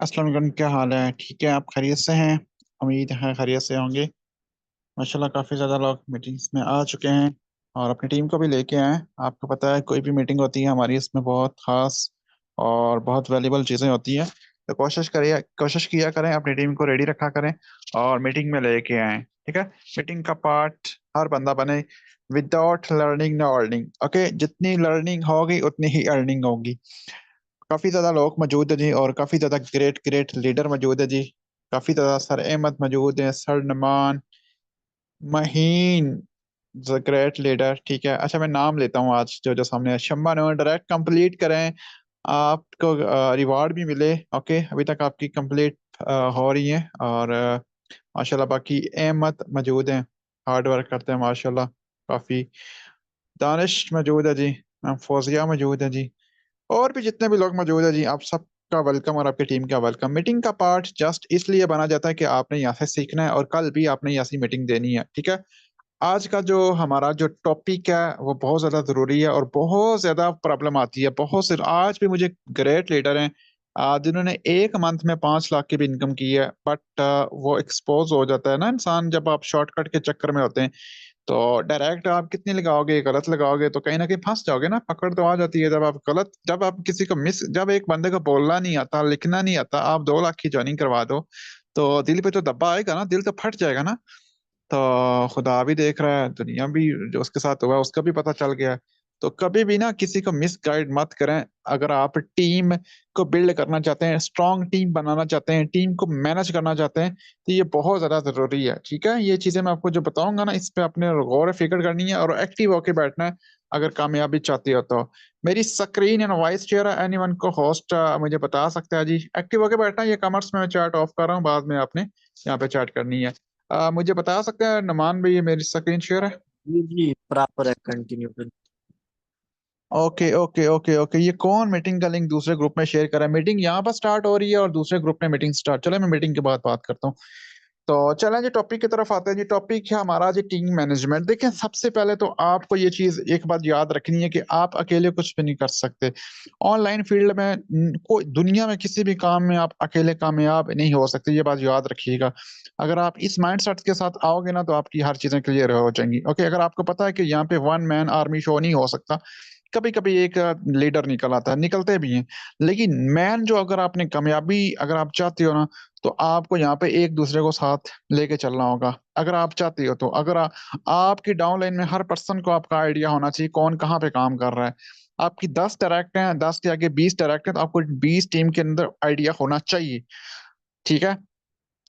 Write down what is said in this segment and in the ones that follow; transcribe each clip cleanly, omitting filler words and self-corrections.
अस्सलाम वालेकुम, क्या हाल है? ठीक है, आप खैरियत से हैं? उम्मीद है खैरियत से होंगे। माशाल्लाह काफ़ी ज़्यादा लोग मीटिंग्स में आ चुके हैं और अपनी टीम को भी लेके आए हैं। आपको पता है कोई भी मीटिंग होती है हमारी, इसमें बहुत ख़ास और बहुत वैल्यूबल चीज़ें होती हैं। तो कोशिश किया करें, अपनी टीम को रेडी रखा करें और मीटिंग में लेके आएँ। ठीक है, मीटिंग का पार्ट हर बंदा बने। Without learning no earning. Okay, जितनी लर्निंग होगी उतनी ही अर्निंग होगी। काफी ज्यादा लोग मौजूद है जी, और काफी ज्यादा ग्रेट ग्रेट लीडर मौजूद है जी। काफी ज्यादा सर अहमद मौजूद है, सर नमान, महीन, द ग्रेट लीडर। ठीक है, अच्छा मैं नाम लेता हूँ आज जो जो सामने है। शम्मा नो डायरेक्ट कंप्लीट करें, आपको रिवार्ड भी मिले। ओके, अभी तक आपकी कंप्लीट हो रही है। और माशाल्लाह बाकी अहमद मौजूद हैं, हार्ड वर्क करते हैं माशाल्लाह काफी। दानिश मौजूद है जी, फौजिया मौजूद है जी, और भी जितने भी लोग मौजूद है जी, आप सबका वेलकम और आपकी टीम का वेलकम। मीटिंग का पार्ट जस्ट इसलिए बना जाता है कि आपने यहाँ से सीखना है और कल भी आपने यहाँ से मीटिंग देनी है। ठीक है, आज का जो हमारा जो टॉपिक है वो बहुत ज्यादा जरूरी है और बहुत ज्यादा प्रॉब्लम आती है। बहुत से आज भी मुझे ग्रेट लीडर हैं जिन्होंने एक मंथ में 5 लाख की भी इनकम की है, बट वो एक्सपोज हो जाता है ना इंसान, जब आप शॉर्टकट के चक्कर में होते हैं। तो डायरेक्ट आप कितनी लगाओगे, गलत लगाओगे तो कहीं ना कहीं फंस जाओगे ना, पकड़ तो आ जाती है। जब आप किसी को जब एक बंदे को बोलना नहीं आता, लिखना नहीं आता, आप 2 लाख की ज्वाइनिंग करवा दो तो दिल पे तो दब्बा आएगा ना, दिल तो फट जाएगा ना। तो खुदा भी देख रहा है, दुनिया भी, जो उसके साथ हुआ है उसका भी पता चल गया है। तो कभी भी ना किसी को मिस गाइड मत करें। अगर आप टीम को बिल्ड करना चाहते हैं, स्ट्रांग टीम बनाना चाहते हैं, टीम को मैनेज करना चाहते हैं, तो ये बहुत ज्यादा जरूरी है। ठीक है, ये चीजें मैं आपको जो बताऊंगा ना, इस पे अपने गौर फिक्र करनी है और एक्टिव होके बैठना है अगर कामयाबी चाहती हो तो। मेरी स्क्रीन एंड वॉइस शेयर है, एनीवन को होस्ट मुझे बता सकता है जी। एक्टिव होके बैठना है, ये कमर्स में मैं चैट ऑफ कर रहा हूँ, बाद में आपने यहाँ पे चैट करनी है। मुझे बता सकते हैं नमान भाई, ये मेरी स्क्रीन शेयर है? जी जी, प्रॉपर है, कंटिन्यू कर। ओके ओके ओके ओके, ये कौन मीटिंग का लिंक दूसरे ग्रुप में शेयर कर रहा है? मीटिंग यहाँ पर स्टार्ट हो रही है और दूसरे ग्रुप में मीटिंग स्टार्ट। चलो मैं मीटिंग के बाद बात करता हूँ। तो चलें जी, टॉपिक की तरफ आते हैं जी। टॉपिक है हमारा जी टीम मैनेजमेंट। देखिए, सबसे पहले तो आपको ये चीज एक बात याद रखनी है कि आप अकेले कुछ भी नहीं कर सकते। ऑनलाइन फील्ड में कोई दुनिया में किसी भी काम में आप अकेले कामयाब नहीं हो सकते, ये बात याद रखिएगा। अगर आप इस माइंडसेट के साथ आओगे ना तो आपकी हर चीजें क्लियर हो जाएंगी। ओके, अगर आपको पता है कि यहाँ पे वन मैन आर्मी शो नहीं हो सकता, कभी कभी एक लीडर निकल आता है, निकलते भी हैं, लेकिन मैन जो, अगर आपने कामयाबी अगर आप चाहते हो ना, तो आपको यहाँ पे एक दूसरे को साथ लेके चलना होगा। अगर आप चाहते हो तो, अगर आपकी डाउन लाइन में हर पर्सन को आपका आइडिया होना चाहिए कौन कहाँ पे काम कर रहा है। आपकी 10 डायरेक्ट हैं, 10 के आगे 20 डायरेक्ट हैं, तो आपको 20 टीम के अंदर आइडिया होना चाहिए। ठीक है,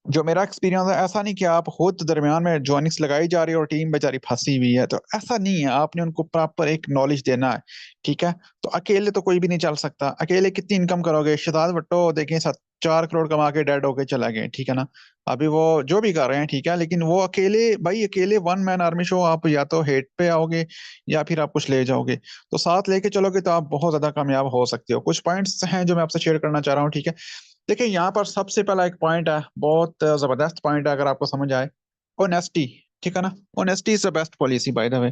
जो मेरा एक्सपीरियंस है, ऐसा नहीं कि आप खुद दरमियान में जॉइनिंग्स लगाई जा रही है और टीम बेचारी फंसी हुई है, तो ऐसा नहीं है। आपने उनको प्रॉपर एक नॉलेज देना है। ठीक है, तो अकेले तो कोई भी नहीं चल सकता। अकेले कितनी इनकम करोगे? शहजाद भट्टो देखें, 4 करोड़ कमा के डेड होके चला गए। ठीक है ना, अभी वो जो भी कर रहे हैं ठीक है, लेकिन वो अकेले, भाई अकेले वन मैन आर्मी शो, आप या तो हेड पे आओगे या फिर आप कुछ ले जाओगे। तो साथ लेके चलोगे तो आप बहुत ज्यादा कामयाब हो सकते हो। कुछ पॉइंट्स हैं जो मैं आपसे शेयर करना चाह रहा हूँ। ठीक है, देखिए यहाँ पर सबसे पहला एक पॉइंट है, बहुत जबरदस्त पॉइंट है अगर आपको समझ आए। ऑनेस्टी। ठीक है ना, honesty is the best policy by the way.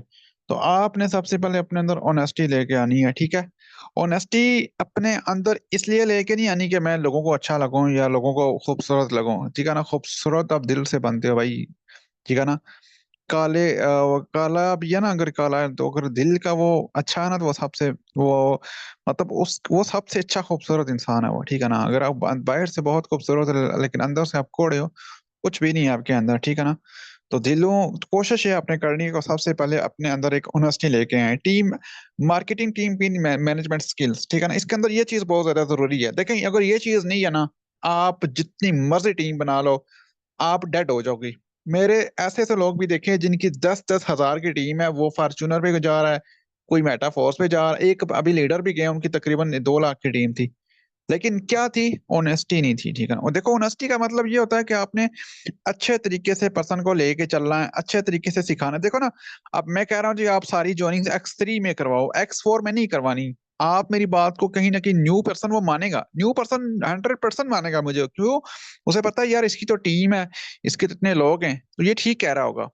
तो आपने सबसे पहले अपने अंदर ऑनेस्टी लेके आनी है। ठीक है, ऑनेस्टी अपने अंदर इसलिए लेके नहीं आनी कि मैं लोगों को अच्छा लगूं या लोगों को खूबसूरत लगूं। ठीक है ना, खूबसूरत आप दिल से बनते हो भाई। ठीक है ना, वो काला भी है ना, अगर काला है तो अगर दिल का वो अच्छा है ना, तो वो सबसे, वो मतलब उस वो सबसे अच्छा खूबसूरत इंसान है वो। ठीक है ना, अगर आप बाहर से बहुत खूबसूरत है लेकिन अंदर से आप कोड़े हो, कुछ भी नहीं है आपके अंदर। ठीक है ना, तो कोशिश है आपने करनी है को सबसे पहले अपने अंदर एक ऑनेस्टी लेके आए। टीम मार्केटिंग, टीम की मैनेजमेंट स्किल्स। ठीक है ना, इसके अंदर ये चीज बहुत ज्यादा जरूरी है। देखें, अगर ये चीज नहीं है ना, आप जितनी मर्जी टीम बना लो, आप डेड हो जाओगे। मेरे ऐसे ऐसे लोग भी देखे हैं जिनकी 10-10 हजार की टीम है, वो फॉर्च्यूनर पे जा रहा है, कोई मेटा फोर्स पे जा रहा है। एक अभी लीडर भी गए, उनकी तकरीबन 2 लाख की टीम थी, लेकिन क्या थी? ऑनेस्टी नहीं थी। ठीक है ना, और देखो ऑनेस्टी का मतलब ये होता है कि आपने अच्छे तरीके से पर्सन को लेके चलना है, अच्छे तरीके से सिखाना है। देखो ना, अब मैं कह रहा हूँ जी आप सारी ज्वाइनिंग X3 में करवाओ, X4 में नहीं करवानी। आप मेरी बात को कहीं ना कहीं, न्यू पर्सन वो मानेगा, न्यू पर्सन 100% मानेगा मुझे, क्यों? उसे पता है यार इसकी तो टीम है, इसके तो इतने लोग हैं, तो ये ठीक कह रहा होगा।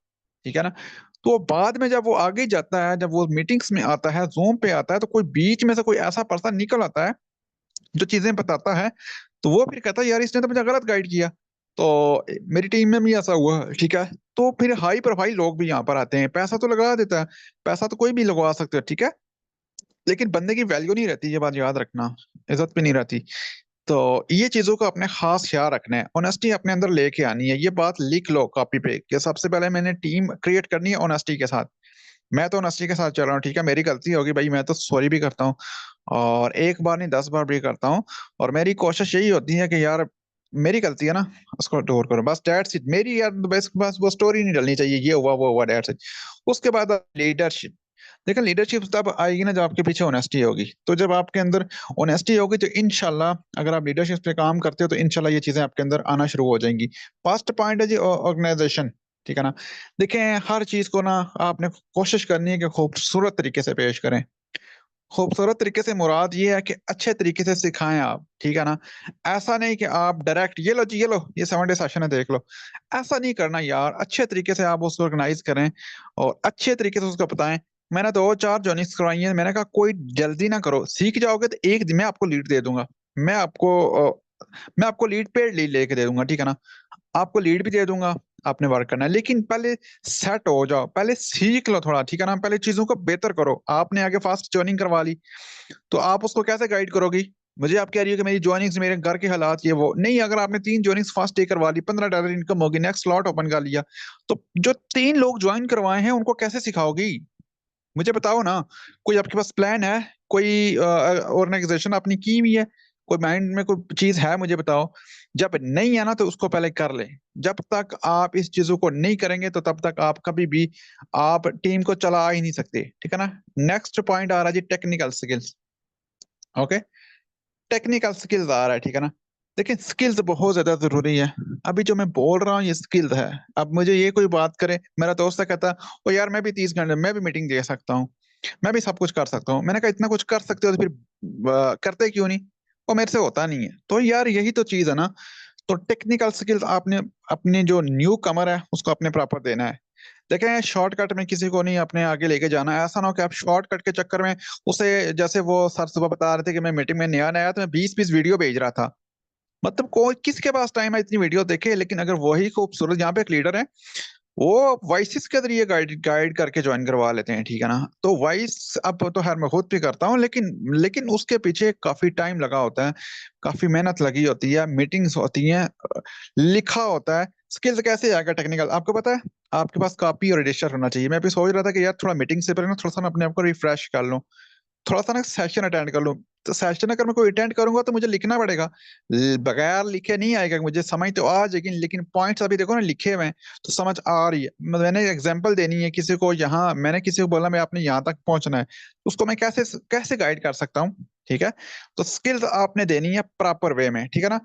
ठीक है ना, तो बाद में जब वो आगे जाता है, जब वो मीटिंग्स में आता है, जूम पे आता है, तो कोई बीच में से कोई ऐसा पर्सन निकल आता है जो चीजें बताता है, तो वो फिर कहता है यार इसने तो मुझे गलत गाइड किया। तो मेरी टीम में भी ऐसा हुआ, ठीक है। तो फिर हाई प्रोफाइल लोग भी यहाँ पर आते हैं, पैसा तो लगा देता है, पैसा तो कोई भी लगवा सकते हो, ठीक है। लेकिन बंदे की वैल्यू नहीं रहती, ये बात याद रखना, इज्जत भी नहीं रहती। तो ये चीजों का अपने खास ख्याल रखना है, ऑनेस्टी अपने अंदर लेके आनी है, ये बात लिख लो कॉपी पे कि सबसे पहले मैंने टीम क्रिएट करनी है ऑनेस्टी के साथ। मैं तो ऑनेस्टी के साथ चल रहा हूँ, ठीक है, मेरी गलती होगी भाई, मैं तो सॉरी भी करता हूँ, और एक बार नहीं 10 बार भी करता हूँ। और मेरी कोशिश यही होती है कि यार मेरी गलती है ना, उसको दूर करो, बस डेट्स इट। मेरी यार बस बस वो स्टोरी नहीं डलनी चाहिए, ये हुआ वो हुआ, डेट्स इट। उसके बाद लीडरशिप। देखो लीडरशिप तब आएगी ना जब आपके पीछे ऑनेस्टी होगी। तो जब आपके अंदर ऑनेस्टी होगी तो इंशाल्लाह, अगर आप लीडरशिप पे काम करते हो तो इंशाल्लाह ये चीजें आपके अंदर आना शुरू हो जाएंगी। फर्स्ट पॉइंट है जी ऑर्गेनाइजेशन, ठीक है ना। देखें, हर चीज को ना आपने कोशिश करनी है कि खूबसूरत तरीके से पेश करें। खूबसूरत तरीके से मुराद ये है कि अच्छे तरीके से सिखाएं आप, ठीक है ना। ऐसा नहीं कि आप डायरेक्ट ये लो जी, ये लो, ये 7 डे सेशन है, देख लो। ऐसा नहीं करना यार, अच्छे तरीके से आप उसको ऑर्गेनाइज करें और अच्छे तरीके से उसको बताएं। मैंने 2 4 जॉइनिंग्स करवाई है, मैंने कहा कोई जल्दी ना करो, सीख जाओगे तो एक दिन मैं आपको लीड दे दूंगा। मैं आपको मैं आपको लीड पेड लीड लेके दे दूंगा, ठीक है ना। आपको लीड भी दे दूंगा, आपने वर्क करना है, लेकिन पहले सेट हो जाओ, पहले सीख लो थोड़ा, ठीक है ना। पहले चीजों को बेहतर करो। आपने आगे फास्ट ज्वाइनिंग करवा ली तो आप उसको कैसे गाइड करोगी? मुझे आप कह रही हो कि मेरी ज्वाइनिंग्स, मेरे घर के हालात ये वो नहीं। अगर आपने 3 ज्वाइनिंग्स फर्स्ट डे करवा ली, $15 इनकम होगी, नेक्स्ट स्लॉट ओपन कर लिया, तो जो 3 लोग ज्वाइन करवाए हैं उनको कैसे सिखाओगी? मुझे बताओ ना। कोई आपके पास प्लान है? कोई ऑर्गेनाइजेशन आपने की हुई है? कोई माइंड में कोई चीज है? मुझे बताओ। जब नहीं है ना तो उसको पहले कर ले। जब तक आप इस चीजों को नहीं करेंगे तो तब तक आप कभी भी आप टीम को चला ही नहीं सकते, ठीक है ना। नेक्स्ट पॉइंट आ रहा है जी, technical skills. Okay, technical skills आ रहा है, ठीक है ना। देखिए स्किल्स बहुत ज्यादा जरूरी है। अभी जो मैं बोल रहा हूँ ये स्किल्स है। अब मुझे ये कोई बात करे, मेरा दोस्त है कहता ओ यार मैं भी 30 घंटे, मैं भी मीटिंग दे सकता हूँ, मैं भी सब कुछ कर सकता हूँ। मैंने कहा इतना कुछ कर सकते हो तो फिर करते क्यों नहीं? वो मेरे से होता नहीं है। तो यार यही तो चीज है ना। तो टेक्निकल स्किल्स आपने अपने जो न्यू कमर है उसको अपने प्रॉपर देना है। देखें शॉर्टकट में किसी को नहीं अपने आगे लेके जाना है। ऐसा ना हो कि आप शॉर्टकट के चक्कर में उसे, जैसे वो सर सुबह बता रहे थे कि मैं मीटिंग में नया नया तो मैं 20 20 वीडियो भेज रहा था। मतलब कोई किसके पास टाइम है इतनी वीडियो देखे? लेकिन अगर वही खूबसूरत, यहाँ पे एक लीडर है, वो वॉइस के जरिए गाइड गाइड करके ज्वाइन करवा लेते हैं, ठीक है ना। तो वॉइस अब तो खैर मैं खुद भी करता हूँ, लेकिन लेकिन उसके पीछे काफी टाइम लगा होता है, काफी मेहनत लगी होती है, मीटिंग्स होती हैं, लिखा होता है। स्किल्स कैसे आएगा टेक्निकल, आपको पता है? आपके पास कॉपी और रजिस्टर होना चाहिए। मैं भी सोच रहा था कि यार थोड़ा मीटिंग से पहले ना थोड़ा सा ना अपने आप को रिफ्रेश कर लूं, थोड़ा सा ना सेशन अटेंड कर लूं। तो सेशन अगर मैं कोई अटेंड करूंगा तो मुझे लिखना पड़ेगा। बगैर लिखे नहीं आएगा, मुझे समझ तो आ जाएगी लेकिन पॉइंट्स अभी देखो ना लिखे हुए हैं तो समझ आ रही है। मैंने एग्जांपल देनी है किसी को, यहाँ मैंने किसी को बोला मैं आपने यहाँ तक पहुंचना है, तो उसको मैं कैसे कैसे गाइड कर सकता हूँ, ठीक है। तो स्किल्स आपने देनी है प्रॉपर वे में, ठीक है ना।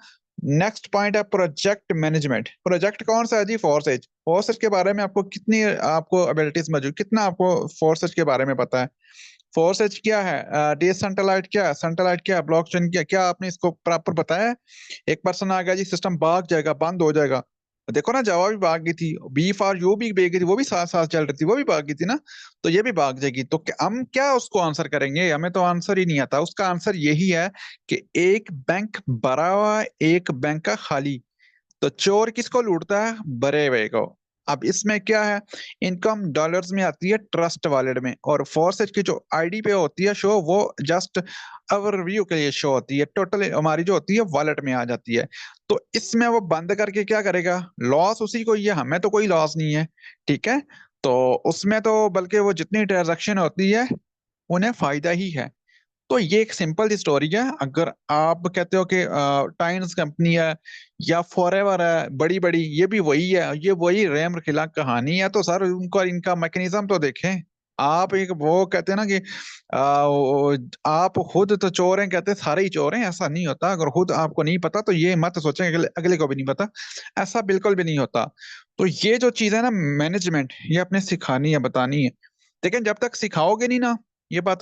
नेक्स्ट पॉइंट है प्रोजेक्ट मैनेजमेंट। प्रोजेक्ट कौन सा है जी? फोर्सेज। फोर्सेज के बारे में आपको कितनी, आपको एबिलिटीज मौजूद, कितना आपको फोर्सेज के बारे में पता है? फोर्स एच क्या है, डिसेंट्रलाइज्ड क्या है, सेंट्रलाइज्ड क्या है, ब्लॉकचेन क्या, क्या आपने इसको प्रॉपर बताया है? एक पर्सन आ गया जी, सिस्टम भाग जाएगा, बंद हो जाएगा। देखो ना जावा भी भाग गई थी, बी फॉर यू भी भाग गई थी, वो भी साथ साथ चल रही थी, वो भी भाग गई थी ना। तो ये भी भाग जाएगी। तो हम क्या उसको आंसर करेंगे? हमें तो आंसर ही नहीं आता। उसका आंसर यही है कि एक बैंक भरा हुआ, एक बैंक का खाली। तो चोर किसको लूटता है? भरे हुए को। अब इसमें क्या है, इनकम डॉलर्स में आती है ट्रस्ट वॉलेट में, और फोर्सेज की जो आईडी पे होती है शो, वो जस्ट ओवरव्यू के लिए शो होती है, टोटल हमारी जो होती है वॉलेट में आ जाती है। तो इसमें वो बंद करके क्या करेगा? लॉस उसी को ही है, हमें तो कोई लॉस नहीं है, ठीक है। तो उसमें तो बल्कि वो जितनी ट्रांजेक्शन होती है उन्हें फायदा ही है। तो ये एक सिंपल सी स्टोरी है। अगर आप कहते हो कि टाइम्स कंपनी है या फॉरएवर है बड़ी बड़ी, ये भी वही है, ये वही रैम खिला कहानी है, तो सर उनका इनका मैकेनिज्म तो देखें। आप एक वो कहते हैं ना कि आप खुद तो चोर हैं, कहते हैं सारे ही चोर हैं, ऐसा नहीं होता। अगर खुद आपको नहीं पता तो ये मत सोचें अगले अगले को भी नहीं पता, ऐसा बिल्कुल भी नहीं होता। तो ये जो चीज है ना मैनेजमेंट, ये अपने सिखानी है, बतानी है। लेकिन जब तक सिखाओगे नहीं ना, ये बात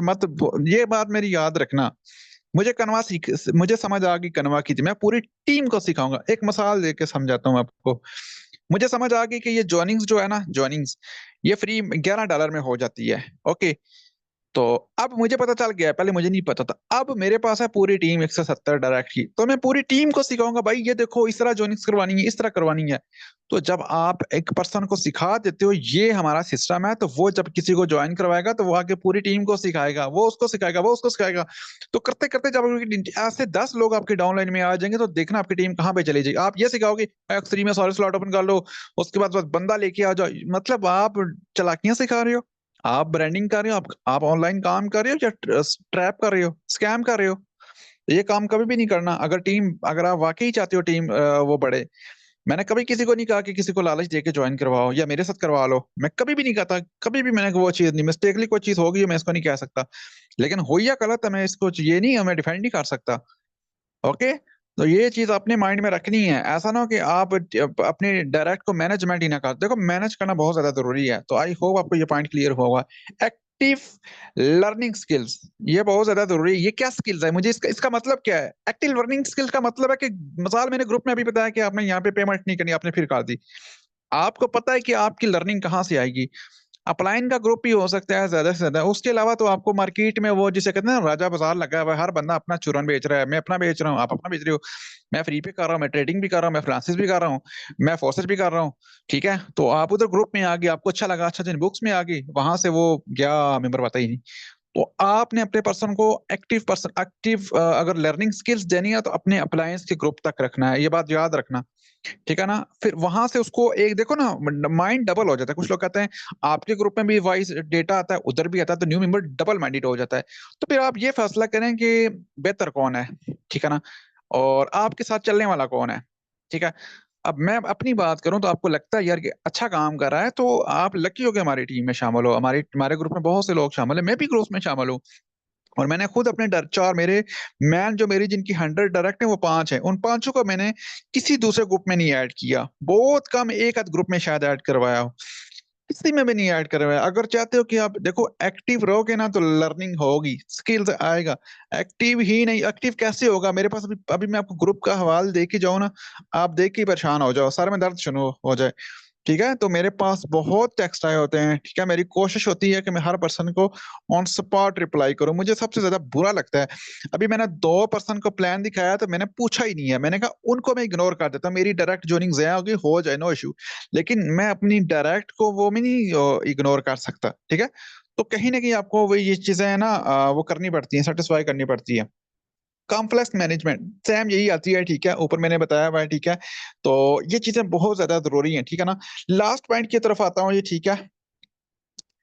ये बात मेरी याद रखना। मुझे समझ आ गई कनवा की थी, मैं पूरी टीम को सिखाऊंगा। एक मिसाल देके समझाता हूँ आपको। मुझे समझ आ गई कि ये जॉइनिंग्स जो है ना, जॉइनिंग्स ये फ्री $11 में हो जाती है। ओके, तो अब मुझे पता चल गया है, पहले मुझे नहीं पता था। अब मेरे पास है पूरी टीम 170 डायरेक्ट की, तो मैं पूरी टीम को सिखाऊंगा भाई ये देखो इस तरह ज्वाइनिंग करवानी है, इस तरह करवानी है। तो जब आप एक पर्सन को सिखा देते हो ये हमारा सिस्टम है, तो वो जब किसी को ज्वाइन करवाएगा तो वो आके पूरी टीम को सिखाएगा, वो उसको सिखाएगा, वो उसको सिखाएगा। तो करते करते जब ऐसे 10 लोग आपके डाउनलाइन में आ जाएंगे तो देखना आपकी टीम कहाँ पे चली जाएगी। आप ये सिखाओगे X3 में सॉरी स्लॉट ओपन कर लो, उसके बाद बस बंदा लेके आ जाओ, मतलब आप चालाकियां सिखा रहे हो, आप ब्रांडिंग कर रहे हो, आप ऑनलाइन काम कर रहे हो या ट्रैप कर रहे हो, स्कैम कर रहे हो। ये काम कभी भी नहीं करना। अगर आप वाकई चाहते हो टीम वो बढ़े। मैंने कभी किसी को नहीं कहा कि किसी को लालच दे के ज्वाइन करवाओ या मेरे साथ करवा लो, मैं कभी भी नहीं कहता, कभी भी मैंने वो चीज नहीं, मिस्टेकली कोई चीज होगी मैं इसको नहीं कह सकता, लेकिन हो या गलत है मैं इसको ये नहीं मैं डिफेंड नहीं कर सकता। ओके। तो ये चीज अपने माइंड में रखनी है, ऐसा ना हो कि आप अपने डायरेक्ट को मैनेजमेंट ही ना कर, देखो मैनेज करना बहुत ज्यादा जरूरी है। तो आई होप आपको ये पॉइंट क्लियर होगा। एक्टिव लर्निंग स्किल्स, ये बहुत ज्यादा जरूरी है। ये क्या स्किल्स है, मुझे इसका मतलब क्या है? एक्टिव लर्निंग स्किल्स का मतलब है कि मिसाल मैंने ग्रुप में अभी बताया कि आपने यहाँ पे पेमेंट नहीं करनी, आपने फिर कर दी, आपको पता है कि आपकी लर्निंग कहाँ से आएगी। अपलाइन का ग्रुप ही हो सकता है ज्यादा से ज्यादा, उसके अलावा तो आपको मार्केट में वो जिसे कहते हैं ना राजा बाजार लगा हुआ है, हर बंदा अपना चूरन बेच रहा है, मैं अपना बेच रहा हूँ, आप अपना बेच रहे हो, मैं फ्री पे कर रहा हूँ, मैं ट्रेडिंग भी कर रहा हूँ, मैं फ्रांसिस भी कर रहा हूँ, मैं फोर्सेस भी कर रहा हूँ। ठीक है, तो आप उधर ग्रुप में आ गए, आपको अच्छा लगा, अच्छा जिन बुक्स में आ गई, वहां से वो गया मेंबर पता ही नहीं। तो आपने अपने पर्सन को एक्टिव अगर लर्निंग स्किल्स देनी है तो अपने अप्लायंस के ग्रुप तक रखना है, ये बात याद रखना। ठीक है ना, फिर वहां से उसको एक देखो ना, माइंड डबल हो जाता है। कुछ लोग कहते हैं आपके ग्रुप में भी वॉइस डेटा आता है, उधर भी आता है, तो न्यू मेंबर डबल माइंडेड हो जाता है। तो फिर आप ये फैसला करें कि बेहतर कौन है। ठीक है ना, और आपके साथ चलने वाला कौन है। ठीक है। अब मैं अपनी बात करूं तो आपको लगता है यार कि अच्छा काम कर रहा है तो आप लकी हो कि हमारी टीम में शामिल हो, हमारे हमारे ग्रुप में बहुत से लोग शामिल है, मैं भी ग्रुप में शामिल हूँ। और मैंने खुद अपने चार मेरे मैन जो मेरी जिनकी 100 डायरेक्ट है वो 5 हैं, उन पांचों को मैंने किसी दूसरे ग्रुप में नहीं ऐड किया, बहुत कम एक आध ग्रुप में शायद ऐड करवाया हो, किसी में भी नहीं ऐड करवाया। अगर चाहते हो कि आप देखो एक्टिव रहोगे ना तो लर्निंग होगी, स्किल्स आएगा। एक्टिव ही नहीं, एक्टिव कैसे होगा? मेरे पास अभी अभी मैं आपको ग्रुप का हवाला दे के जाऊं ना, आप देख के ही परेशान हो जाओ, सर में दर्द शुरू हो जाए। ठीक है, तो मेरे पास बहुत टेक्स्ट आए होते हैं। ठीक है, मेरी कोशिश होती है कि मैं हर पर्सन को ऑन स्पॉट रिप्लाई करूं। मुझे सबसे ज्यादा बुरा लगता है, अभी मैंने 2 पर्सन को प्लान दिखाया तो मैंने पूछा ही नहीं है, मैंने कहा उनको मैं इग्नोर कर देता हूं, मेरी डायरेक्ट ज्वाइनिंग जया होगी हो जाए, नो इशू। लेकिन मैं अपनी डायरेक्ट को वो भी नहीं इग्नोर कर सकता। ठीक है, तो कहीं ना कहीं आपको वो ये चीजें है ना वो करनी पड़ती हैं, सेटिस्फाई करनी पड़ती है। कॉम्प्लेक्स मैनेजमेंट सेम यही आती है। ठीक है, ऊपर मैंने बताया हुआ है। ठीक है, तो ये चीजें बहुत ज्यादा जरूरी हैं। ठीक है ना, लास्ट पॉइंट की तरफ आता हूँ ये। ठीक है,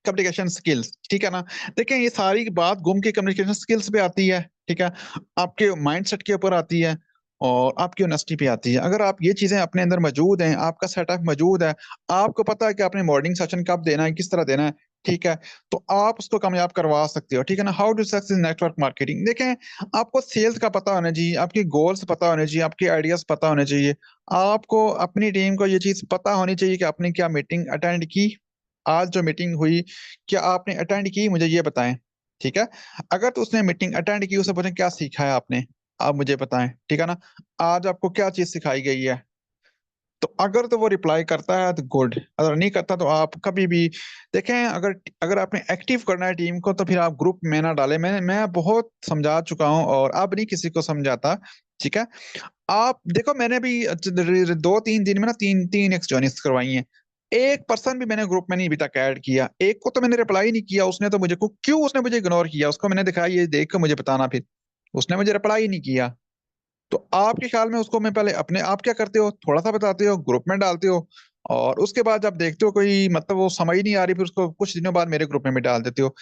कम्युनिकेशन स्किल्स। ठीक है ना, देखें ये सारी बात घूम के कम्युनिकेशन स्किल्स पे आती है। ठीक है, आपके माइंडसेट के ऊपर आती है और आपकी ऑनेस्टी पे आती है। अगर आप ये चीजें अपने अंदर मौजूद हैं, आपका सेटअप मौजूद है, आपको पता है कि आपने मॉर्निंग सेशन कब देना है, किस तरह देना है, ठीक है, तो आप उसको कामयाब करवा सकते हो। ठीक है ना, how to success network marketing. देखें आपको सेल्स का पता होना चाहिए, आपकी गोल्स पता होने चाहिए, आपके आइडियाज पता होने चाहिए, आपको अपनी टीम को ये चीज पता होनी चाहिए कि आपने क्या मीटिंग अटेंड की, आज जो मीटिंग हुई क्या आपने अटेंड की, मुझे ये बताएं। ठीक है, अगर तो उसने मीटिंग अटेंड की उसे पूछें क्या सीखा है आपने, आप मुझे बताएं। ठीक है ना, आज आपको क्या चीज सिखाई गई है। तो अगर तो वो रिप्लाई करता है तो गुड, अगर नहीं करता तो आप कभी भी देखें। अगर अगर आपने एक्टिव करना है टीम को तो फिर आप ग्रुप में ना डालें, मैं बहुत समझा चुका हूं और अब नहीं किसी को समझाता। ठीक है, आप देखो मैंने भी 2-3 दिन में ना तीन तीन एक्स ज्वाइनिंग्स करवाई हैं, एक पर्सन भी मैंने ग्रुप में नहीं अभी तक ऐड किया, एक को तो मैंने रिप्लाई नहीं किया, उसने तो मुझे को क्यों उसने मुझे इग्नोर किया, उसको मैंने दिखाया ये देख कर मुझे बताना, फिर उसने मुझे रिप्लाई नहीं किया। तो आपके ख्याल में उसको मैं पहले अपने आप क्या करते हो थोड़ा सा बताते हो, ग्रुप में डालते हो, और उसके बाद जब देखते हो कोई मतलब वो समझ नहीं आ रही फिर उसको कुछ दिनों बाद मेरे ग्रुप में भी डाल देते हो।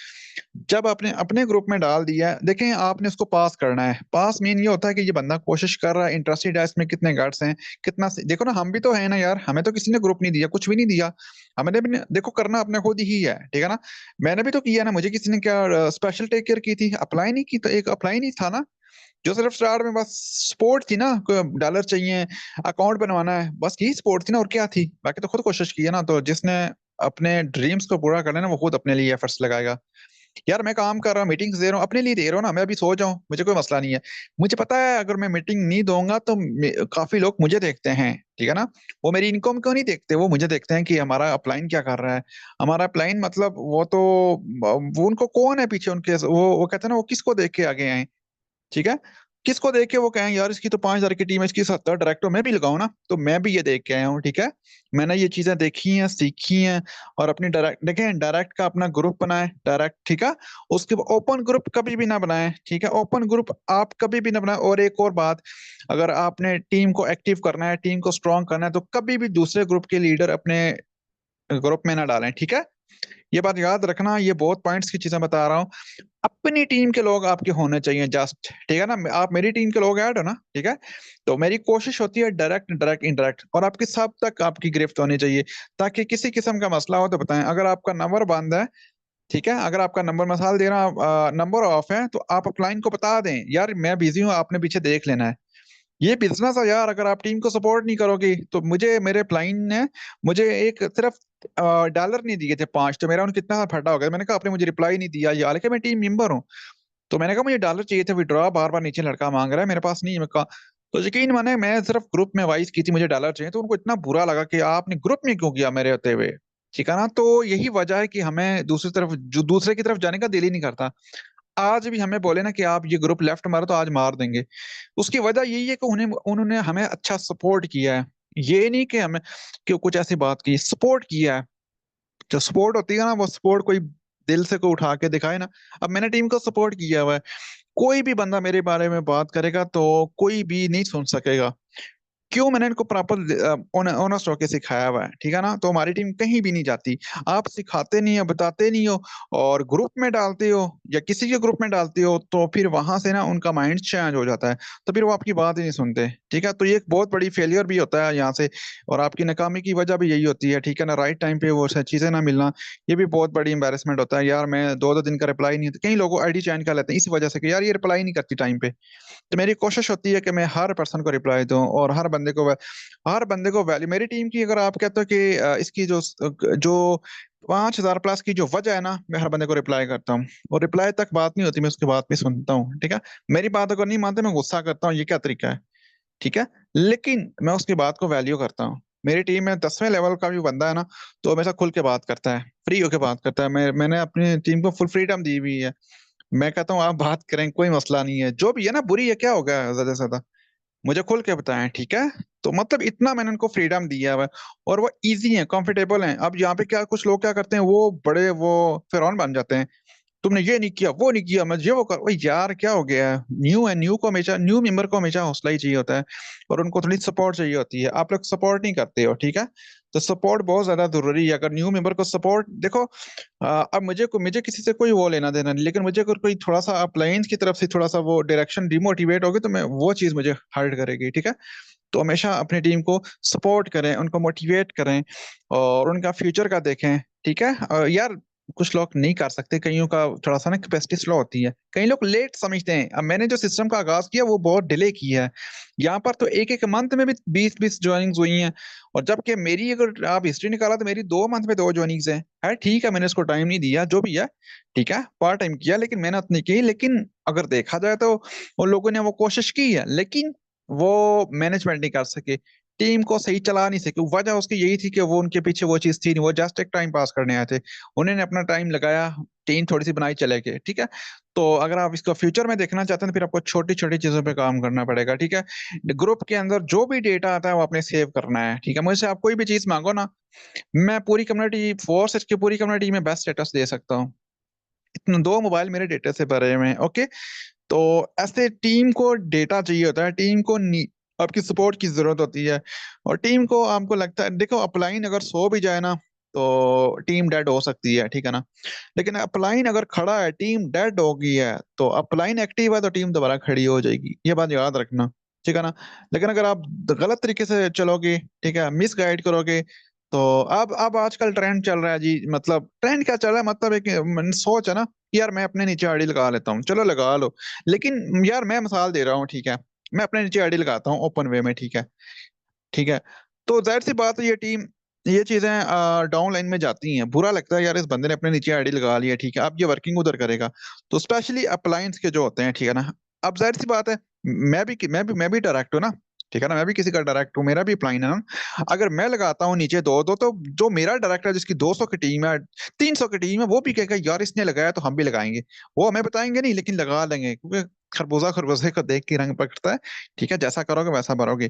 जब आपने अपने ग्रुप में डाल दिया है, देखें आपने उसको पास करना है। पास मीन ये होता है कि ये बंदा कोशिश कर रहा है, इंटरेस्टेड है, इसमें कितने गार्ड्स हैं, देखो ना हम भी तो है ना यार, हमें तो किसी ने ग्रुप नहीं दिया, कुछ भी नहीं दिया, हमने भी देखो करना अपने खुद ही है। ठीक है ना, मैंने भी तो किया ना, मुझे किसी ने क्या स्पेशल टेक केयर की थी, अप्लाई नहीं की, तो एक अप्लाई नहीं था ना, जो सिर्फ स्टार्ट में बस सपोर्ट थी ना, डॉलर चाहिए, अकाउंट बनवाना है, बस यही सपोर्ट थी ना, और क्या थी, बाकी तो खुद कोशिश की है ना। तो जिसने अपने ड्रीम्स को पूरा करना है ना वो खुद अपने लिए एफर्ट्स लगाएगा। यार मैं काम कर रहा हूँ, मीटिंग्स दे रहा हूँ, अपने लिए दे रहा हूँ ना, मैं अभी सो जाऊं, मुझे कोई मसला नहीं है। मुझे पता है अगर मैं मीटिंग नहीं दूंगा तो काफी लोग मुझे देखते हैं, ठीक है ना। वो मेरी इनकम को नहीं देखते, वो मुझे देखते हैं कि हमारा अपलाइन क्या कर रहा है। हमारा अपलाइन मतलब वो तो वो उनको कौन है पीछे उनके, वो कहते हैं ना वो किसको देख के आगे आए, ठीक है। किसको देख के वो कहें यार इसकी तो 5,000 की टीम है, इसकी 70 डायरेक्टर मैं भी लगाऊं ना, तो मैं भी ये देख के आया हूँ, ठीक है। मैंने ये चीजें देखी हैं, सीखी हैं। और अपनी डायरेक्ट देखें, डायरेक्ट का अपना ग्रुप बनाए डायरेक्ट, ठीक है। उसके ओपन ग्रुप कभी भी ना बनाए, ठीक है, ओपन ग्रुप आप कभी भी ना बनाए। और एक और बात, अगर आपने टीम को एक्टिव करना है, टीम को स्ट्रांग करना है, तो कभी भी दूसरे ग्रुप के लीडर अपने ग्रुप में ना डालें, ठीक है। ये बात याद रखना, ये बहुत पॉइंट्स की चीजें बता रहा हूँ। अपनी टीम के लोग आपके होने चाहिए जस्ट, ठीक है ना। आप मेरी टीम के लोग ऐड हो ना, ठीक है। तो मेरी कोशिश होती है डायरेक्ट डायरेक्ट इनडायरेक्ट, और आपकी सब तक आपकी गिरफ्त होनी चाहिए, ताकि किसी किस्म का मसला हो तो बताएं। अगर आपका नंबर बंद है, ठीक है, अगर आपका नंबर मिसाल दे रहा नंबर ऑफ है, तो आप अपलाइन को बता दें यार मैं बिजी हूँ, आपने पीछे देख लेना है। ये बिजनेस है यार, अगर आप टीम को सपोर्ट नहीं करोगे तो मुझे मेरे क्लाइंट ने मुझे एक सिर्फ डॉलर नहीं दिए थे 5, तो मेरा उन कितना सा फटा हो गया। मैंने कहा आपने मुझे रिप्लाई नहीं दिया, ये हालांकि मैं टीम मेंबर हूँ। तो मैंने कहा मुझे डॉलर चाहिए थे विड्रॉ, बार बार नीचे लड़का मांग रहा है, मेरे पास नहीं है। मैं कहा तो यकीन माने मैं सिर्फ ग्रुप में वाइस की थी, मुझे डॉलर चाहिए, तो उनको इतना बुरा लगा कि आपने ग्रुप में क्यों किया मेरे होते हुए, ठीक है ना। तो यही वजह है कि हमें दूसरी तरफ, जो दूसरे की तरफ जाने का दिल ही नहीं करता। आज भी हमें बोले ना कि आप ये ग्रुप लेफ्ट मारो तो आज मार देंगे। उसकी वजह यही है कि उन्हें उन्होंने हमें अच्छा सपोर्ट किया है। ये नहीं कि हमें कि कुछ ऐसी बात की, सपोर्ट किया है। जो सपोर्ट होती है ना, वो सपोर्ट कोई दिल से को उठा के दिखाए ना। अब मैंने टीम को सपोर्ट किया हुआ है, कोई भी बंदा मेरे बारे में बात करेगा तो कोई भी नहीं सुन सकेगा। क्यों, मैंने इनको प्रॉपर ऑनेस्ट होके सिखाया हुआ है, ठीक है ना। तो हमारी टीम कहीं भी नहीं जाती। आप सिखाते नहीं हो, बताते नहीं हो, और ग्रुप में डालते हो या किसी के ग्रुप में डालते हो, तो फिर वहां से ना उनका माइंड चेंज हो जाता है। तो फिर वो आपकी बात ही नहीं सुनते, ठीक है। तो ये एक बहुत बड़ी फेलियर भी होता है यहाँ से। और आपकी नाकामी की वजह भी यही होती है, ठीक है ना, राइट टाइम पे वो सब चीजें ना मिलना। ये भी बहुत बड़ी एम्बेरसमेंट होता है यार। मैं 2-2 दिन का रिप्लाई नहीं, तो कई लोग आईडी चेंज कर लेते हैं इसी वजह से कि यार ये रिप्लाई नहीं करती टाइम पे। तो मेरी कोशिश होती है कि मैं हर पर्सन को रिप्लाई दूं, और हर बंदे को वैल्यू। मेरी टीम की अगर आप कहते हो कि इसकी जो 5,000 प्लस की जो वजह है ना, मैं हर बंदे को रिप्लाई करता हूँ। और रिप्लाई तक बात नहीं होती, मैं उसकी बात भी सुनता हूँ, ठीक है। मेरी बात अगर नहीं मानते मैं गुस्सा करता हूँ, ये क्या तरीका है, ठीक है। लेकिन मैं उसकी बात को वैल्यू करता हूँ। मेरी टीम में 10वें लेवल का भी बंदा है ना, तो हमेशा खुल के बात करता है, फ्री होके बात करता है। मैंने अपनी टीम को फुल फ्रीडम दी हुई है। मैं कहता हूँ आप बात करें, कोई मसला नहीं है, जो भी है ना, बुरी है क्या हो गया ज्यादा से ज्यादा, मुझे खुल के बताएं, ठीक है। तो मतलब इतना मैंने उनको फ्रीडम दिया हुआ है। और वो इजी है, कंफर्टेबल हैं। अब यहाँ पे क्या कुछ लोग क्या करते हैं, वो बड़े वो फिरौन बन जाते हैं। तुमने ये नहीं किया, वो नहीं किया, मैं ये वो कर, ओ यार क्या हो गया है, न्यू है, न्यू को हमेशा, न्यू मेंबर को हमेशा हौसला ही चाहिए होता है। और उनको थोड़ी सपोर्ट चाहिए होती है, आप लोग सपोर्ट नहीं करते हो, ठीक है। तो सपोर्ट बहुत ज्यादा जरूरी है। अगर न्यू मेंबर को सपोर्ट देखो, अब मुझे किसी से कोई वो लेना देना नहीं, लेकिन मुझे अगर कोई थोड़ा सा अप्लायंस की तरफ से थोड़ा सा वो डायरेक्शन डिमोटिवेट होगी, तो मैं वो चीज मुझे हर्ट करेगी, ठीक है। तो हमेशा अपनी टीम को सपोर्ट करें, उनको मोटिवेट करें, और उनका फ्यूचर का देखें, ठीक है। यार कुछ लोग नहीं कर सकते, कईयों का थोड़ा सा ना कैपेसिटी स्लो होती है, कई लोग लेट समझते हैं। अब मैंने जो सिस्टम का आगाज किया वो बहुत डिले किया है। यहाँ पर तो एक एक मंथ में भी 20-20 ज्वाइनिंग्स हुई हैं। और जबकि मेरी अगर आप हिस्ट्री निकाला तो मेरी 2 मंथ में 2 ज्वाइनिंग्स हैं। है ठीक है, मैंने उसको टाइम नहीं दिया, जो भी है, ठीक है, पार्ट टाइम किया, लेकिन मेहनत नहीं की। लेकिन अगर देखा जाए तो उन लोगों ने वो कोशिश की है, लेकिन वो मैनेजमेंट नहीं कर सके, टीम को सही चला नहीं सके। वजह उसकी यही थी कि वो उनके पीछे वो चीज थी नहीं, वो जस्ट एक टाइम पास करने आए थे। उन्होंने अपना टाइम लगाया, टीम थोड़ी सी बनाई, चले गए, ठीक है। तो अगर आप इसको फ्यूचर में देखना चाहते हैं तो फिर आपको छोटी छोटी चीजों पे काम करना पड़ेगा, ठीक है। ग्रुप के अंदर जो भी डेटा आता है वो आपने सेव करना है, ठीक है। मुझसे आप कोई भी चीज मांगो ना, मैं पूरी कम्युनिटी फोर्स की पूरी कम्युनिटी में बेस्ट स्टेटस दे सकता हूँ। इतने 2 मोबाइल मेरे डेटा से भरे हुए हैं, ओके। तो ऐसे टीम को डेटा चाहिए होता है, टीम को आपकी सपोर्ट की जरूरत होती है। और टीम को आपको लगता है, देखो अपलाइन अगर सो भी जाए ना, तो टीम डेड हो सकती है, ठीक है ना। लेकिन अपलाइन अगर खड़ा है, टीम डेड हो गई है, तो अपलाइन एक्टिव है तो टीम दोबारा खड़ी हो जाएगी, ये बात याद रखना, ठीक है ना। लेकिन अगर आप गलत तरीके से चलोगे, ठीक है, मिस गाइड करोगे, तो अब आजकल ट्रेंड चल रहा है जी, मतलब ट्रेंड क्या चल रहा है, मतलब एक सोच है ना कि यार मैं अपने नीचे आईडी लगा लेता हूँ, चलो लगा लो। लेकिन यार मैं मिसाल दे रहा हूँ, ठीक है, मैं अपने नीचे आईडी लगाता हूँ ओपन वे में, ठीक है, ठीक है। तो जाहिर सी बात है ये टीम ये चीजें डाउन लाइन में जाती हैं, बुरा लगता है यार इस बंदे ने अपने नीचे आईडी लगा लिया, ठीक है, अब ये वर्किंग उधर करेगा। तो स्पेशली अप्लायंस के जो होते हैं, ठीक है ना, अब जाहिर सी बात है, मैं भी डायरेक्ट हूँ ना, ठीक है ना, मैं भी किसी का डायरेक्ट हूँ, मेरा भी अप्लाइन है ना। अगर मैं लगाता हूँ नीचे दो दो, तो जो मेरा डायरेक्टर है जिसकी 200 की टीम है, 300 की टीम है, वो भी कहेगा यार इसने लगाया तो हम भी लगाएंगे। वो हमें बताएंगे नहीं, लेकिन लगा लेंगे, क्योंकि खरबूजा खरबूजे को देख के रंग पकड़ता है। ठीक है, जैसा करोगे वैसा भरोगे।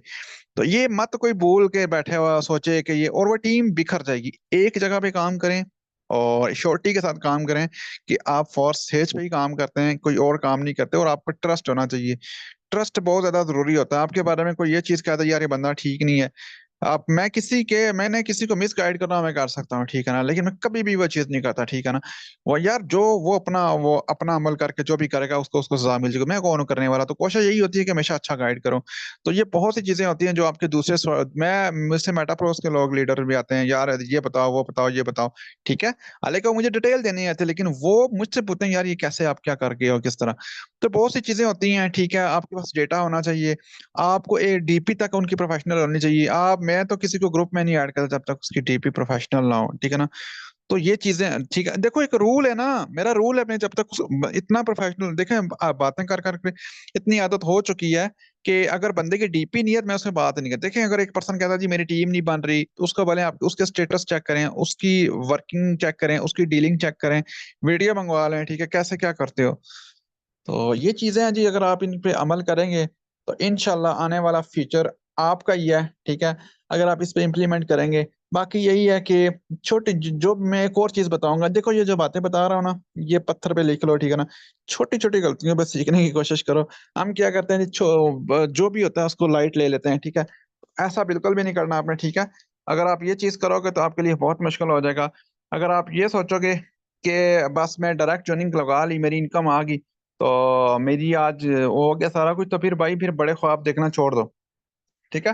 तो ये मत कोई बोल के बैठे हुआ सोचे कि ये, और वो टीम बिखर जाएगी। एक जगह पे काम करें और श्योरिटी के साथ काम करें कि आप फॉर सेज पे ही काम करते हैं, कोई और काम नहीं करते, और आप पर ट्रस्ट होना चाहिए। ट्रस्ट बहुत ज्यादा जरूरी होता है। आपके बारे में कोई ये चीज कहता है यार ये बंदा ठीक नहीं है, आप मैंने किसी को मिस गाइड करना मैं कर सकता हूँ, ठीक है ना, लेकिन मैं कभी भी वो चीज नहीं करता, ठीक है ना। वो यार जो वो अपना अमल करके जो भी करेगा उसको उसको सजा मिल जाएगी, मैं कौन हूं करने वाला। तो कोशिश यही होती है कि हमेशा अच्छा गाइड करूं। तो ये बहुत सी चीजें होती हैं जो आपके मैं मुझसे मेटाप्रोस के लोग लीडर भी आते हैं, यार ये बताओ वो बताओ ये बताओ, ठीक है। हालांकि वो मुझे डिटेल देनी आती है, लेकिन वो मुझसे पूछते हैं यार ये कैसे आप क्या कर गए हो किस तरह। तो बहुत सी चीजें होती हैं, ठीक है, आपके पास डेटा होना चाहिए। आपको एक डीपी तक उनकी प्रोफेशनल होनी चाहिए। मैं तो किसी को ग्रुप में नहीं ऐड करता जब तक उसकी डीपी प्रोफेशनल ना हो, ठीक है ना। तो ये चीजें ठीक है, देखो एक रूल है ना, मेरा रूल है, मैं जब तक इतना प्रोफेशनल देखें, आप बातें कर करके इतनी आदत हो चुकी है कि अगर बंदे की डीपी नहीं है तो मैं उससे बात नहीं करता। देखें, अगर एक पर्सन कहता है जी मेरी टीम नहीं बन रही, तो उसको बोले आप उसके स्टेटस चेक करें, उसकी वर्किंग चेक करें, उसकी डीलिंग चेक करें, वीडियो मंगवा लें, ठीक है, कैसे क्या करते हो। तो ये चीजें हैं जी, अगर आप इन पे अमल करेंगे तो इनशाला आने वाला फ्यूचर आपका ही है, ठीक है, अगर आप इस पे इम्प्लीमेंट करेंगे। बाकी यही है कि जो मैं एक और चीज बताऊंगा, देखो ये जो बातें बता रहा हूँ ना, ये पत्थर पे लिख लो, ठीक है ना। छोटी छोटी गलतियों पे सीखने की कोशिश करो। हम क्या करते हैं जी, जो भी होता है उसको लाइट ले लेते हैं, ठीक है। ऐसा बिल्कुल भी नहीं करना आपने, ठीक है। अगर आप ये चीज करोगे तो आपके लिए बहुत मुश्किल हो जाएगा। अगर आप ये सोचोगे कि बस मैं डायरेक्ट जॉइनिंग लगा ली, मेरी इनकम आ गई, तो मेरी आज वो हो गया सारा कुछ, तो फिर भाई फिर बड़े ख्वाब देखना छोड़ दो, ठीक है।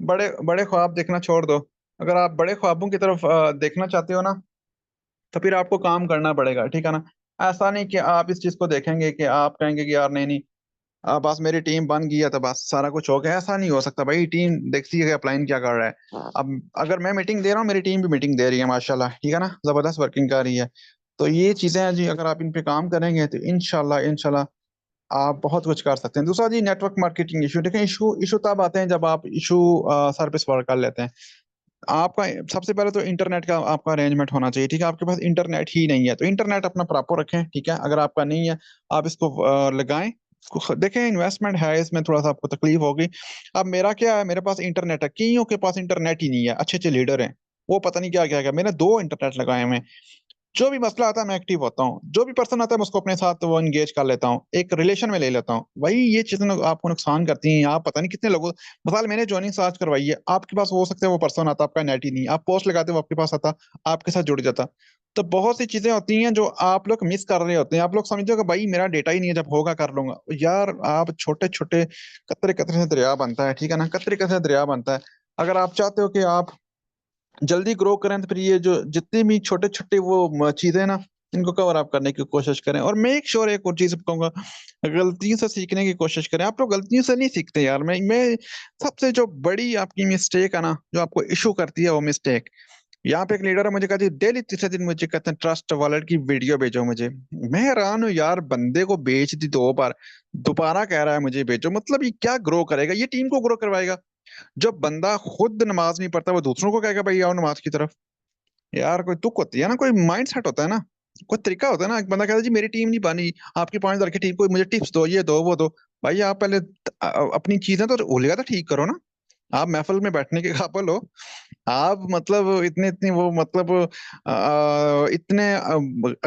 बड़े बड़े ख्वाब देखना छोड़ दो। अगर आप बड़े ख्वाबों की तरफ देखना चाहते हो ना, तो फिर आपको काम करना पड़ेगा, ठीक है ना। ऐसा नहीं कि आप इस चीज को देखेंगे कि आप कहेंगे कि यार नहीं नहीं, बस मेरी टीम बन गई है तो बस सारा कुछ हो गया। ऐसा नहीं हो सकता भाई, टीम देखती है कि अपलाइन क्या कर रहा है। अब अगर मैं मीटिंग दे रहा हूँ, मेरी टीम भी मीटिंग दे रही है माशाल्लाह, ठीक है ना, जबरदस्त वर्किंग कर रही है। तो ये चीजें हैं जी, अगर आप इन पे काम करेंगे तो इनशाला इनशाला आप बहुत कुछ कर सकते हैं। दूसरा जी, नेटवर्क मार्केटिंग इशू, देखें, इशू इशू तब आते हैं जब आप इशू सर्विस वर्क कर लेते हैं। आपका सबसे पहले तो इंटरनेट का आपका अरेंजमेंट होना चाहिए, ठीक है। आपके पास इंटरनेट ही नहीं है तो इंटरनेट अपना प्रॉपर रखें, ठीक है। अगर आपका नहीं है, आप इसको लगाएं। देखें, इन्वेस्टमेंट है इसमें, थोड़ा सा आपको तकलीफ होगी। अब मेरा क्या है, मेरे पास इंटरनेट है, कईयों के पास इंटरनेट ही नहीं है, अच्छे अच्छे लीडर हैं, वो पता नहीं क्या क्या क्या, मैंने 2 इंटरनेट लगाए हुए हैं। जो भी मसला आता है मैं एक्टिव होता हूँ, जो भी पर्सन आता है मैं उसको अपने साथ वो एंगेज कर लेता हूँ, एक रिलेशन में ले लेता हूँ। वही ये चीजें आपको नुकसान करती हैं। आप पता नहीं कितने लोगों, मिसाल मैंने ज्वाइनिंग आज करवाई है, आपके पास हो सकता है वो पर्सन आता, आपका नेट ही नहीं, आप पोस्ट लगाते हो, आपके पास आता, आपके साथ जुड़ जाता। तो बहुत सी चीजें होती हैं जो आप लोग मिस कर रहे होते हैं। आप लोग समझो कि भाई मेरा डेटा ही नहीं है, जब होगा कर लूंगा। यार आप छोटे छोटे कतरे कतरे से दरिया बनता है, ठीक है ना, कतरे कतरे से दरिया बनता है। अगर आप चाहते हो कि आप जल्दी ग्रो करें तो फिर ये जो जितनी भी छोटे छोटे चीजें ना, इनको कवर अप करने की कोशिश करें। और मेक श्योर एक और चीज कहूंगा, गलतियों से सीखने की कोशिश करें। आप लोग गलतियों से नहीं सीखते यार। मैं सबसे जो बड़ी आपकी मिस्टेक है ना, जो आपको इशू करती है वो मिस्टेक, यहाँ पे एक लीडर है, मुझे कहती है डेली तीसरे दिन मुझे कहते हैं ट्रस्ट वॉलेट की वीडियो भेजो मुझे। मैं हैरान हूँ यार, बंदे को बेच दी 2 बार, दोबारा कह रहा है मुझे भेजो, मतलब ये क्या ग्रो करेगा, ये टीम को ग्रो करवाएगा। जब बंदा खुद नमाज नहीं पढ़ता वो दूसरों को कहेगा भाई आओ नमाज की तरफ। यार कोई तुक होती है ना, कोई माइंड सेट होता है ना, कोई तरीका होता है ना। एक बंदा कहता है जी मेरी टीम नहीं बनी, आपकी 5,000 की टीम, कोई मुझे टिप्स दो, ये दो वो दो। भाई आप पहले अपनी चीजें तो ओलेगा तो ठीक करो ना। आप महफिल में बैठने के काबिल हो, आप मतलब इतने इतनी वो मतलब इतने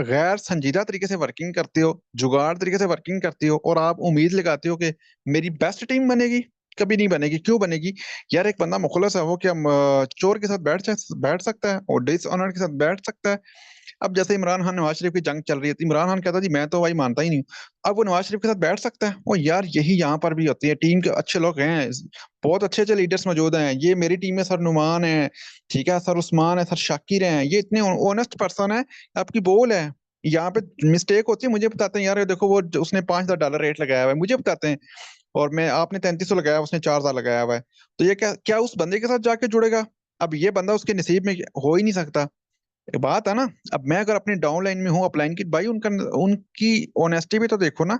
गैर संजीदा तरीके से वर्किंग करते हो, जुगाड़ तरीके से वर्किंग करती हो, और आप उम्मीद लगाते हो कि मेरी बेस्ट टीम बनेगी। कभी नहीं बनेगी। क्यों बनेगी? यार एक बंदा मुखलस है, वो क्या चोर के साथ बैठ सकता है और डिसऑनर के साथ बैठ सकता है? अब जैसे इमरान खान नवाज शरीफ की जंग चल रही है, तो इमरान खान कहता है जी मैं तो भाई मानता ही नहीं हूँ, अब वो नवाज शरीफ के साथ बैठ सकता है? ओ यार यही यहाँ पर भी होती है। टीम के अच्छे लोग हैं, बहुत अच्छे अच्छे लीडर्स मौजूद हैं। ये मेरी टीम में सर नुमान है, ठीक है, सर उस्मान है, सर शाकिर हैं, ये इतने ऑनेस्ट पर्सन है, आपकी बोल है। यहाँ पे मिस्टेक होती है, मुझे बताते हैं यार ये देखो वो उसने $5,000 रेट लगाया हुआ है, मुझे बताते हैं, और मैं आपने 3,300 लगाया, उसने 4,000 लगाया हुआ है। तो ये क्या क्या उस बंदे के साथ जाके जुड़ेगा? अब ये बंदा उसके नसीब में हो ही नहीं सकता। एक बात है ना। अब मैं अगर अपनी डाउन लाइन में हूँ अपलाइन की, भाई उनका उनकी ऑनेस्टी भी तो देखो ना।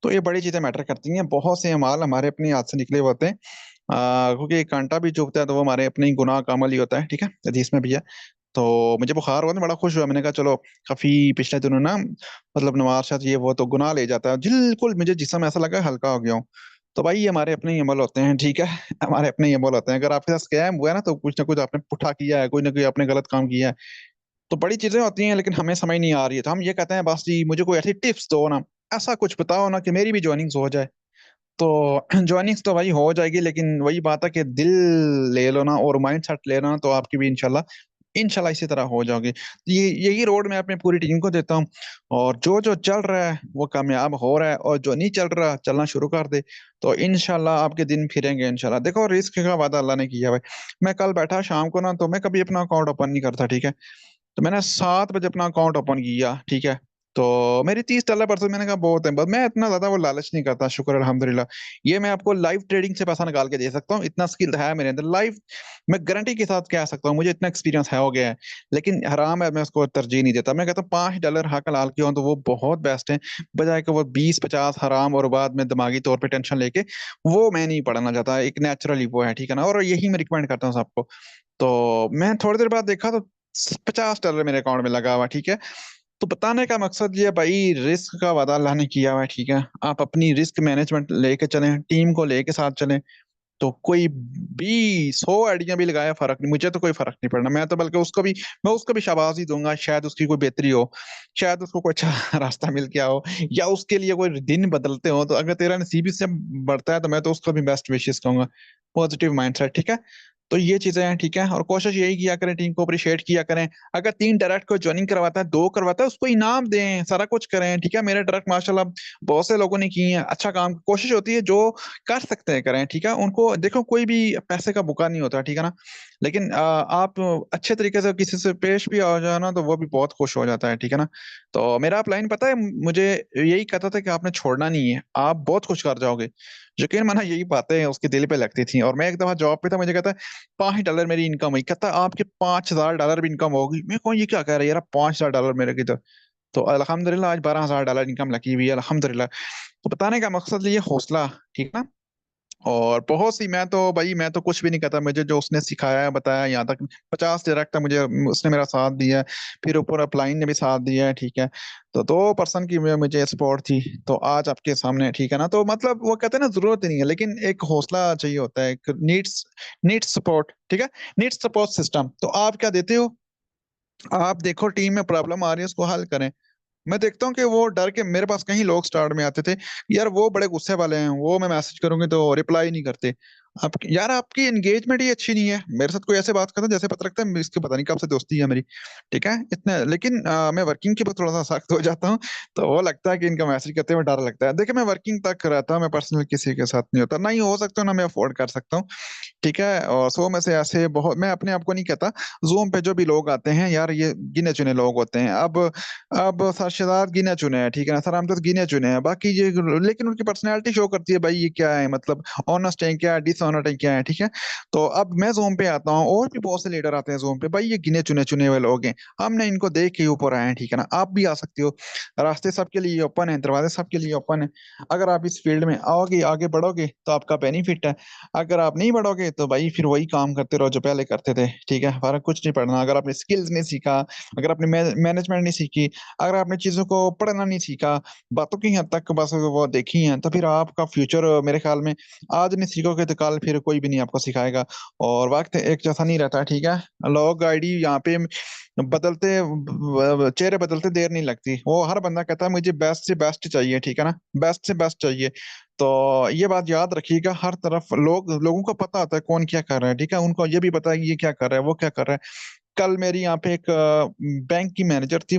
तो ये बड़ी चीजें मैटर करती हैं। बहुत से अमाल हमारे अपने हाथ से निकले हुए होते हैं। क्योंकि कांटा भी चुभता है तो वो हमारे अपने ही गुनाह का अमल ही होता है, ठीक है, हदीस में भी है। तो मुझे बुखार हुआ तो बड़ा खुश हुआ, मैंने कहा चलो काफी पिछले दिनों ना मतलब नमाज शायद ये वो तो गुनाह ले जाता है, बिल्कुल मुझे जिसम ऐसा लगा हल्का हो गया हूँ। तो भाई ये हमारे अपने ही अमल होते हैं, ठीक है। हमारे अपने ही अमल होते हैं। अगर आपके साथ स्कैम हुआ है ना तो कुछ ना कुछ आपने पुठा किया है, कोई ना कोई आपने गलत काम किया है। तो बड़ी चीजें होती हैं लेकिन हमें समझ नहीं आ रही है, तो हम ये कहते हैं बस जी मुझे कोई ऐसी टिप्स दो ना, ऐसा कुछ बताओ ना कि मेरी भी ज्वाइनिंग्स हो जाए। तो ज्वाइनिंग्स तो भाई हो जाएगी, लेकिन वही बात है कि दिल ले लो ना और माइंड सेट ले लो ना, तो आपकी भी इंशाल्लाह इंशाल्लाह इसी तरह हो जाओगे। तो ये यही रोड मैं अपनी पूरी टीम को देता हूँ। और जो जो चल रहा है वो कामयाब हो रहा है, और जो नहीं चल रहा चलना शुरू कर दे। तो इंशाल्लाह आपके दिन फिरेंगे इंशाल्लाह। देखो रिस्क का वादा अल्लाह ने किया है भाई। मैं कल बैठा शाम को ना, तो मैं कभी अपना अकाउंट ओपन नहीं करता, ठीक है। तो मैंने 7 बजे अपना अकाउंट ओपन किया, ठीक है। तो मेरी 30 डॉलर परसेंट, मैंने कहा बहुत है, बस मैं इतना ज्यादा वो लालच नहीं करता, शुक्र अल्हम्दुलिल्लाह। ये मैं आपको लाइव ट्रेडिंग से पैसा निकाल के दे सकता हूँ, इतना स्किल है मेरे अंदर लाइव। मैं गारंटी के साथ कह सकता हूँ मुझे इतना एक्सपीरियंस है हो गया है। लेकिन हराम है, मैं उसको तरजीह नहीं देता। मैं कहता हूँ $5 हक लाल के हो तो वो बहुत बेस्ट है, बजाय कि वो 20-50 हराम और बाद में दिमागी तौर पे टेंशन लेके। वो मैं नहीं पढ़ना चाहता, एक नेचुरली वो है, ठीक है ना, और यही मैं रिकमेंड करता हूँ सबको। तो मैं थोड़ी देर बाद देखा तो $50 मेरे अकाउंट में लगा हुआ, ठीक है। तो बताने का मकसद ये है भाई, रिस्क का वादा अल्लाह ने किया हुआ है, ठीक है। आप अपनी रिस्क मैनेजमेंट लेके चलें, टीम को लेके साथ चलें। तो कोई भी 100 आइडिया भी लगाया फर्क नहीं, मुझे तो कोई फर्क नहीं पड़ना। मैं तो बल्कि उसको भी, मैं उसको भी शाबाश ही दूंगा, शायद उसकी कोई बेहतरी हो, शायद उसको कोई अच्छा रास्ता मिल गया हो, या उसके लिए कोई दिन बदलते हो। तो अगर तेरा नसीब इससे बढ़ता है तो मैं तो उसको भी बेस्ट विशेस कहूंगा। पॉजिटिव माइंडसेट, ठीक है। तो ये चीजें हैं, ठीक है। और कोशिश यही किया करें, टीम को अप्रिशिएट किया करें। अगर 3 डायरेक्ट को ज्वाइनिंग करवाता है, 2 करवाता है, उसको इनाम दें, सारा कुछ करें, ठीक है। मेरे डायरेक्ट माशाल्लाह बहुत से लोगों ने की है अच्छा काम। कोशिश होती है जो कर सकते हैं करें, ठीक है। उनको देखो, कोई भी पैसे का भूखा नहीं होता, ठीक है ना। लेकिन आप अच्छे तरीके से किसी से पेश भी आ जाए ना, तो वो भी बहुत खुश हो जाता है, ठीक है ना। तो मेरा अपलाइन पता है मुझे यही कहता था कि आपने छोड़ना नहीं है, आप बहुत कुछ कर जाओगे। यकीन माना यही बातें उसके दिल पे लगती थी। और मैं एक दफा जॉब पे था, मुझे कहता है $5 मेरी इनकम हुई, कहता है आपके $5,000 भी इनकम होगी। मैं कहूँ ये क्या कह रहा है यार, $5,000 मेरे की तो अल्हम्दुलिल्लाह आज $12,000 इनकम लगी हुई है, अल्हम्दुलिल्लाह। तो बताने का मकसद ये हौसला, ठीक है ना। और बहुत सी, मैं तो भाई मैं तो कुछ भी नहीं कहता, मुझे जो उसने सिखाया है बताया यहाँ तक 50 डायरेक्ट मुझे उसने मेरा साथ दिया है। फिर ऊपर अपलाइन ने भी साथ दिया है, ठीक है। तो 2 पर्सन की मुझे सपोर्ट थी। तो आज आपके सामने, ठीक है ना। तो मतलब वो कहते हैं ना, जरूरत ही नहीं है लेकिन एक हौसला चाहिए होता है, एक नीड्स नीड्स सपोर्ट, ठीक है। Needs support system. तो आप क्या देते हो? आप देखो टीम में प्रॉब्लम आ रही है, उसको हल करें। मैं देखता हूँ कि वो डर के मेरे पास कहीं लोग स्टार्ट में आते थे, यार वो बड़े गुस्से वाले हैं, वो मैं मैसेज करूंगी तो रिप्लाई नहीं करते। आप यार आपकी एंगेजमेंट ही अच्छी नहीं है। मेरे साथ कोई ऐसे बात करता है जैसे पता लगता है इसकी पता नहीं कब से दोस्ती है मेरी, ठीक है। इतने लेकिन मैं वर्किंग के बाद थोड़ा सा सख्त हो जाता हूँ। तो वो लगता है कि इनका मैसेज करते हुए डर लगता है। देखिए मैं वर्किंग तक रहता हूँ, मैं पर्सनल किसी के साथ नहीं होता, ना ही हो सकता ना मैं अफोर्ड कर सकता हूँ, ठीक है। और 100 में से ऐसे बहुत, मैं अपने आप को नहीं कहता। जूम पे जो भी लोग आते हैं यार, ये गिने चुने लोग होते हैं। अब सरशदाद गिने चुने हैं, ठीक है ना, सर हम तो गिने चुने हैं, बाकी ये लेकिन उनकी पर्सनैलिटी शो करती है भाई ये क्या है, मतलब ऑनेस्ट है क्या, डिसऑनेस्ट है क्या है, ठीक है। तो अब मैं जूम पे आता हूँ और भी बहुत से लीडर आते हैं जूम पे, भाई ये गिने चुने चुने हुए लोग हैं। हमने इनको देख के ही ऊपर आए हैं, ठीक है ना। आप भी आ सकते हो, रास्ते सबके लिए ओपन है, दरवाजे सबके लिए ओपन है। अगर आप इस फील्ड में आओगे, आगे बढ़ोगे तो आपका बेनिफिट है। अगर आप नहीं बढ़ोगे तो भाई फिर वही काम करते रहो जो पहले करते थे, ठीक है। फर्क कुछ नहीं पड़ना। अगर आपने स्किल्स नहीं सीखा, अगर आपने मैनेजमेंट नहीं सीखी, अगर आपने चीजों को पढ़ना नहीं सीखा, बातों की हद तक बस वो देखी है, तो फिर आपका फ्यूचर मेरे ख्याल में आज नहीं सीखोगे तो कल फिर कोई भी नहीं आपको सिखाएगा। और वक्त एक जैसा नहीं रहता, ठीक है। लोग आईडी यहाँ पे बदलते, चेहरे बदलते देर नहीं लगती। वो हर बंदा कहता है मुझे बेस्ट से बेस्ट चाहिए, ठीक है ना, बेस्ट से बेस्ट चाहिए। तो ये बात याद रखिएगा, हर तरफ लोगों को पता होता है कौन क्या कर रहा है, ठीक है। उनको ये भी पता है कि ये क्या कर रहा है, वो क्या कर रहा है। कल मेरी यहाँ पे एक बैंक की मैनेजर थी,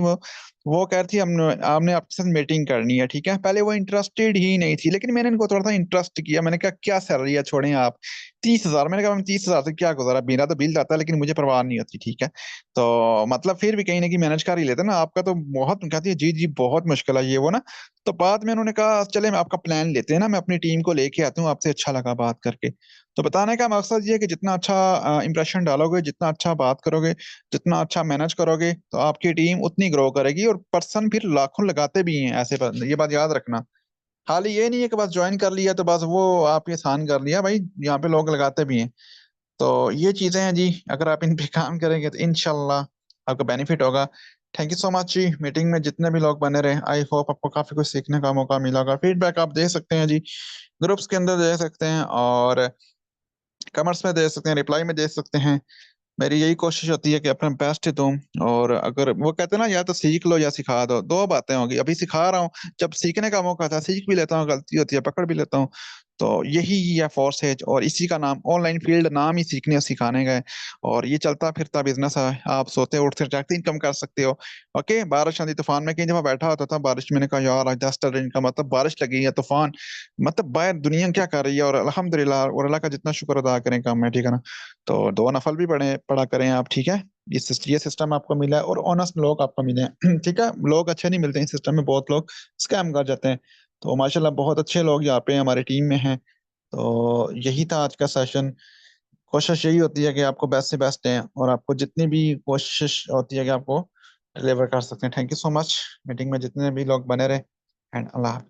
वो कह रही थी हमने आपने आपके साथ मीटिंग करनी है, ठीक है। पहले वो इंटरेस्टेड ही नहीं थी, लेकिन मैंने इनको थोड़ा सा इंटरेस्ट किया। मैंने कहा क्या सैलरी है, छोड़ें आप। 30,000। मैंने कहा मैं 30,000 से क्या गुजारा, मेरा तो बिल आता है लेकिन मुझे परवाह नहीं होती, ठीक है। तो मतलब फिर भी कहीं ना कहीं मैनेज कर ही लेते ना। आपका तो बहुत कहती है जी जी बहुत मुश्किल है ये वो ना। तो बाद में उन्होंने कहा चले मैं आपका प्लान लेते हैं ना, मैं अपनी टीम को लेके आता हूँ, आपसे अच्छा लगा बात करके। तो बताने का मकसद ये है कि जितना अच्छा इंप्रेशन डालोगे, जितना अच्छा बात करोगे, जितना अच्छा मैनेज करोगे, तो आपकी टीम उतनी ग्रो करेगी। और पर्सन फिर लाखों लगाते भी हैं ऐसे पर, ये बात याद रखना। खाली ये नहीं है कि बस ज्वाइन कर लिया तो बस वो आप एहसान कर लिया, भाई यहाँ पे लोग लगाते भी हैं। तो ये चीजें हैं जी, अगर आप इन पे काम करेंगे तो इंशाल्लाह आपका बेनिफिट होगा। थैंक यू सो मच जी। मीटिंग में जितने भी लोग बने रहे, आई होप आपको काफी कुछ सीखने का मौका मिला होगा। फीडबैक आप दे सकते हैं जी, ग्रुप्स के अंदर दे सकते हैं, और कमेंट्स में दे सकते हैं, रिप्लाई में दे सकते हैं। मेरी यही कोशिश होती है कि अपना बेस्ट दूं। और अगर वो कहते हैं ना, या तो सीख लो या सिखा दो, दो बातें होगी। अभी सिखा रहा हूँ, जब सीखने का मौका था सीख भी लेता हूँ, गलती होती है पकड़ भी लेता हूँ। तो यही है फोर्स है, और इसी का नाम ऑनलाइन फील्ड नाम ही सीखने और सिखाने का है। और ये चलता फिरता बिजनेस है, आप सोते उठते जागते इनकम कर सकते हो। ओके, बारिश आंधी तूफान में कहीं जब मैं बैठा होता था बारिश, मैंने कहा यार आज 10 दिन का मतलब बारिश लगी है, तूफान, मतलब बाहर दुनिया क्या कर रही है। और अल्हम्दुलिल्लाह, और अल्लाह का जितना शुक्र अदा करें काम में, ठीक है ना। तो दो नफल भी पढ़ा करें आप, ठीक है। ये सिस्टम आपको मिला है, और ऑनेस्ट लोग आपको मिले हैं ठीक है। लोग अच्छे नहीं मिलते इस सिस्टम में, बहुत लोग स्कैम कर जाते हैं। तो माशाल्लाह बहुत अच्छे लोग यहाँ पे हमारी टीम में हैं। तो यही था आज का सेशन। कोशिश यही होती है कि आपको बेस्ट से बेस्ट दें, और आपको जितनी भी कोशिश होती है कि आपको डिलीवर कर सकते हैं। Thank you so much. Meeting में जितने भी लोग बने रहे, एंड अल्लाह हाफिज।